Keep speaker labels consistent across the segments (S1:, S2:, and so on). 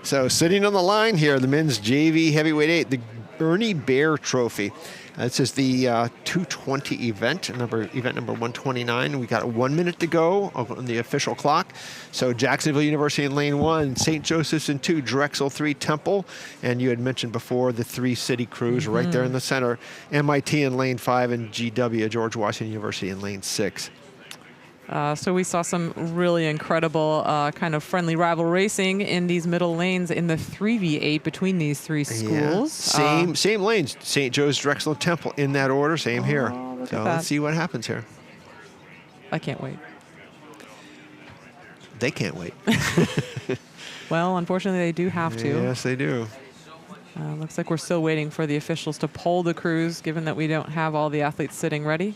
S1: So sitting on the line here, the men's JV heavyweight 8, the Ernie Bear Trophy. This is the 220 event number 129. We got 1 minute to go on the official clock. So Jacksonville University in lane 1, St. Joseph's in 2, Drexel 3, Temple, and you had mentioned before the 3 city crews right there in the center. MIT in lane 5 and GW, George Washington University in lane 6.
S2: So we saw some really incredible kind of friendly rival racing in these middle lanes in the 3v8 between these 3 schools.
S1: Yeah. Same lanes, St. Joe's, Drexel, Temple in that order, same here. So let's see what happens here.
S2: I can't wait.
S1: They can't wait.
S2: Well, unfortunately, they do have to.
S1: Yes, they do.
S2: Looks like we're still waiting for the officials to poll the crews, given that we don't have all the athletes sitting ready.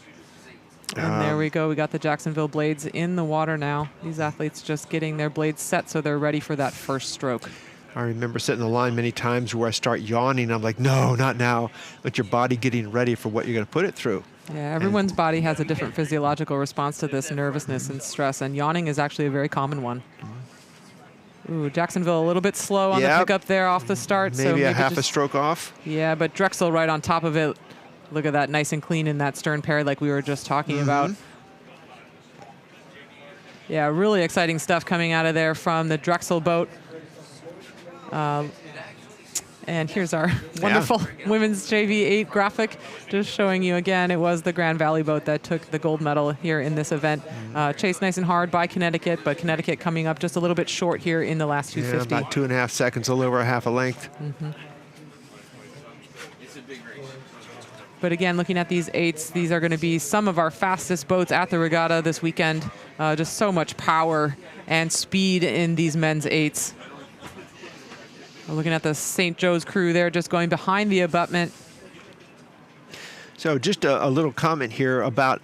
S2: And there we go. We got the Jacksonville blades in the water now. These athletes just getting their blades set so they're ready for that first stroke.
S1: I remember sitting in the line many times where I start yawning. I'm like, no, not now. But your body getting ready for what you're going to put it through.
S2: Yeah, everyone's body has a different physiological response to this nervousness and stress, and yawning is actually a very common one. Ooh, Jacksonville a little bit slow on the pickup there off the start.
S1: Maybe a half a stroke off.
S2: Yeah, but Drexel right on top of it. Look at that, nice and clean in that stern pair like we were just talking about. Yeah, really exciting stuff coming out of there from the Drexel boat. And here's our wonderful women's JV 8 graphic, just showing you again, it was the Grand Valley boat that took the gold medal here in this event. Chased nice and hard by Connecticut, but Connecticut coming up just a little bit short here in the last 250.
S1: Yeah, about 2.5 seconds, a little over half a length.
S2: But again, looking at these 8s, these are going to be some of our fastest boats at the regatta this weekend. Just so much power and speed in these men's 8s. We're looking at the St. Joe's crew there just going behind the abutment.
S1: So just a little comment here about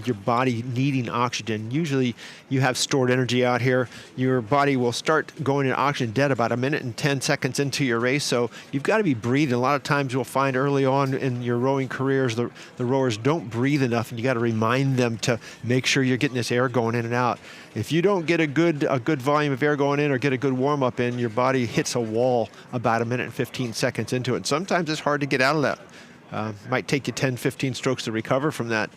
S1: your body needing oxygen. Usually you have stored energy out here. Your body will start going into oxygen dead about 1 minute and 10 seconds into your race. So you've got to be breathing. A lot of times you'll find early on in your rowing careers, the rowers don't breathe enough, and you got to remind them to make sure you're getting this air going in and out. If you don't get a good volume of air going in or get a good warm up in, your body hits a wall about 1 minute and 15 seconds into it. Sometimes it's hard to get out of that. Might take you 10, 15 strokes to recover from that,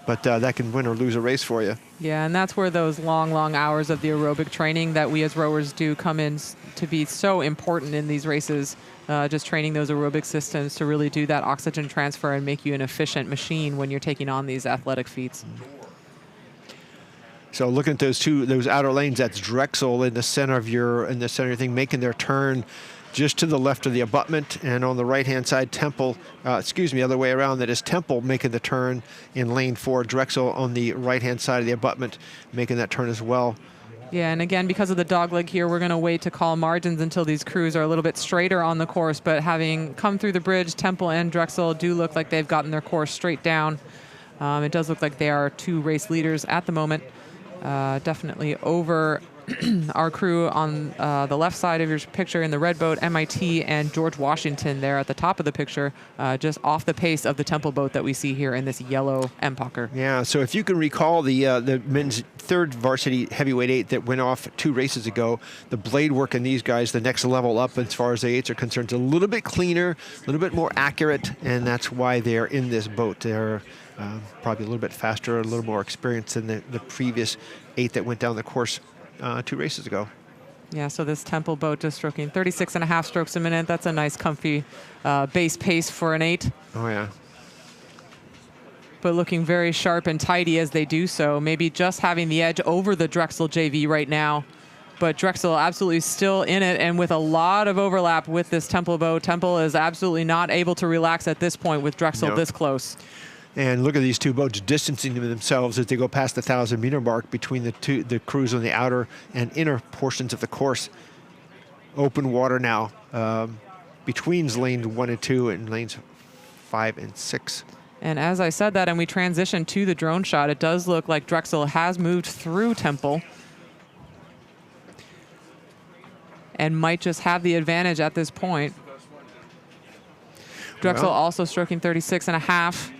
S1: but that can win or lose a race for you.
S2: Yeah, and that's where those long, long hours of the aerobic training that we as rowers do come in to be so important in these races, just training those aerobic systems to really do that oxygen transfer and make you an efficient machine when you're taking on these athletic feats.
S1: So looking at those outer lanes, that's Drexel in the center of your thing, making their turn just to the left of the abutment, and on the right-hand side, Temple, other way around, that is Temple making the turn in lane 4, Drexel on the right-hand side of the abutment making that turn as well.
S2: Yeah, and again, because of the dogleg here, we're going to wait to call margins until these crews are a little bit straighter on the course, but having come through the bridge, Temple and Drexel do look like they've gotten their course straight down. It does look like they are 2 race leaders at the moment, definitely over our crew on the left side of your picture in the red boat, MIT, and George Washington there at the top of the picture, just off the pace of the Temple boat that we see here in this yellow Empacher.
S1: Yeah, so if you can recall the men's 3rd varsity heavyweight 8 that went off 2 races ago, the blade work in these guys, the next level up as far as the 8s are concerned, is a little bit cleaner, a little bit more accurate, and that's why they're in this boat. They're probably a little bit faster, a little more experienced than the previous 8 that went down the course 2 races ago.
S2: Yeah, so this Temple boat just stroking 36.5 strokes a minute. That's a nice, comfy base pace for an 8.
S1: Oh, yeah.
S2: But looking very sharp and tidy as they do so. Maybe just having the edge over the Drexel JV right now. But Drexel absolutely still in it, and with a lot of overlap with this Temple boat. Temple is absolutely not able to relax at this point with Drexel this close.
S1: And look at these 2 boats distancing themselves as they go past the 1,000-meter mark between the crews on the outer and inner portions of the course. Open water now between lanes 1 and 2 and lanes 5 and 6.
S2: And as I said that, and we transition to the drone shot, it does look like Drexel has moved through Temple and might just have the advantage at this point. Drexel also stroking 36.5.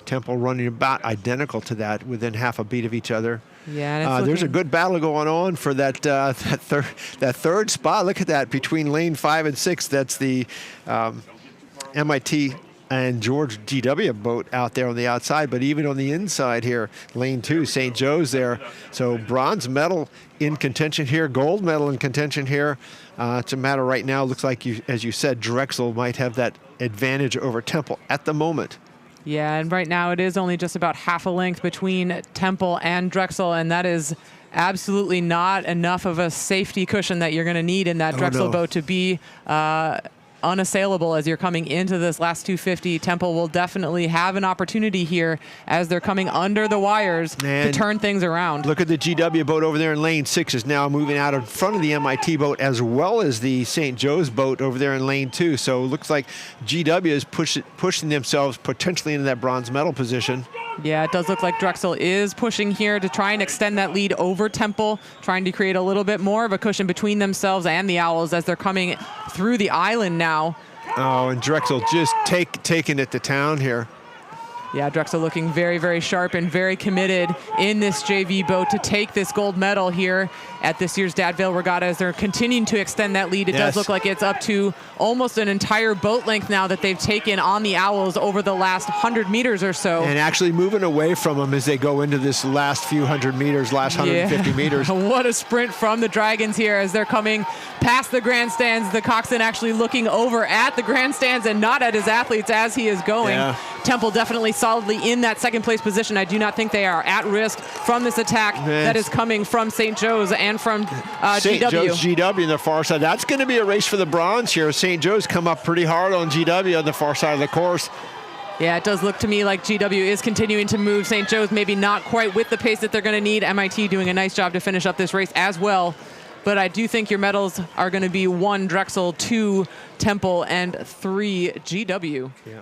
S1: Temple running about identical to that, within half a beat of each other.
S2: Yeah, and
S1: there's a good battle going on for that third spot. Look at that, between lane 5 and 6. That's the MIT and George GW boat out there on the outside, but even on the inside here, lane 2, St. Joe's there. So bronze medal in contention here, gold medal in contention here. It's a matter right now, looks like, as you said, Drexel might have that advantage over Temple at the moment.
S2: Yeah, and right now it is only just about half a length between Temple and Drexel, and that is absolutely not enough of a safety cushion that you're going to need in that Drexel boat to be unassailable as you're coming into this last 250. Temple will definitely have an opportunity here as they're coming under the wires to turn things around.
S1: Look at the GW boat over there in lane 6 is now moving out in front of the MIT boat, as well as the St. Joe's boat over there in lane 2. So it looks like GW is pushing themselves potentially into that bronze medal position.
S2: Yeah, it does look like Drexel is pushing here to try and extend that lead over Temple, trying to create a little bit more of a cushion between themselves and the Owls as they're coming through the island now.
S1: Oh, and Drexel just taking it to town here.
S2: Yeah, Drexel looking very, very sharp and very committed in this JV boat to take this gold medal here at this year's Dad Vail Regatta as they're continuing to extend that lead. It does look like it's up to almost an entire boat length now that they've taken on the Owls over the last 100 meters or so.
S1: And actually moving away from them as they go into this last few hundred meters, last 150 meters.
S2: What a sprint from the Dragons here as they're coming past the grandstands. The coxswain actually looking over at the grandstands and not at his athletes as he is going. Yeah. Temple definitely solidly in that second place position. I do not think they are at risk from this attack that is coming from St. Joe's and from
S1: St.
S2: GW.
S1: Joe's GW on the far side. That's going to be a race for the bronze here. St. Joe's come up pretty hard on GW on the far side of the course.
S2: Yeah, it does look to me like GW is continuing to move. St. Joe's maybe not quite with the pace that they're going to need. MIT doing a nice job to finish up this race as well. But I do think your medals are going to be 1 Drexel, 2 Temple, and 3 GW.
S1: Yeah.